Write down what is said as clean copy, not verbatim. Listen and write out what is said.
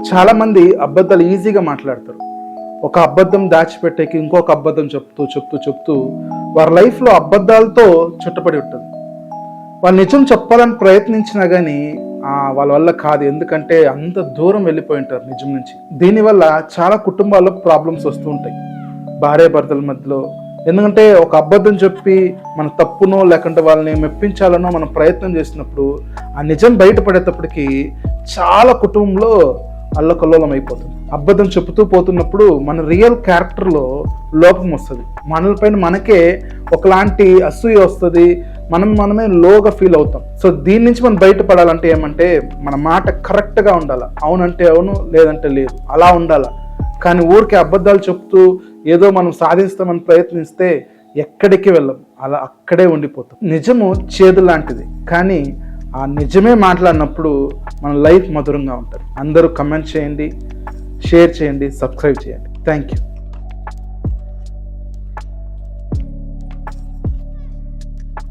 చాలామంది అబద్ధాలు ఈజీగా మాట్లాడతారు. ఒక అబద్ధం దాచిపెట్టేకి ఇంకొక అబద్ధం చెప్తూ వారి లైఫ్లో అబద్ధాలతో చుట్టపడి ఉంటుంది. వాళ్ళు నిజం చెప్పాలని ప్రయత్నించినా కానీ వాళ్ళ వల్ల కాదు. ఎందుకంటే అంత దూరం వెళ్ళిపోయి ఉంటారు నిజం నుంచి. దీనివల్ల చాలా కుటుంబాల్లో ప్రాబ్లమ్స్ వస్తూ ఉంటాయి భార్యాభర్తల మధ్యలో. ఎందుకంటే ఒక అబద్ధం చెప్పి మన తప్పునో లేకుంటే వాళ్ళని మెప్పించాలనో మనం ప్రయత్నం చేసినప్పుడు ఆ నిజం బయటపడేటప్పటికి చాలా కుటుంబంలో అల్లకల్లోలం అయిపోతుంది. అబద్ధం చెబుతూ పోతున్నప్పుడు మన రియల్ క్యారెక్టర్లో లోపం వస్తుంది. మనపైన మనకే ఒకలాంటి అసూయ వస్తుంది. మనమే లోగా ఫీల్ అవుతాం. సో దీని నుంచి మనం బయటపడాలంటే ఏమంటే మన మాట కరెక్ట్గా ఉండాలి. అవునంటే అవును, లేదంటే లేదు, అలా ఉండాలి. కానీ ఊరికే అబద్ధాలు చెప్తూ ఏదో మనం సాధిస్తామని ప్రయత్నిస్తే ఎక్కడికి వెళ్ళం, అలా అక్కడే ఉండిపోతాం. నిజము చేదు లాంటిది, కానీ ఆ నిజమే మాట్లాడినప్పుడు మన లైఫ్ మధురంగా ఉంటుంది. అందరూ కమెంట్ చేయండి, షేర్ చేయండి, సబ్స్క్రైబ్ చేయండి. Thank you.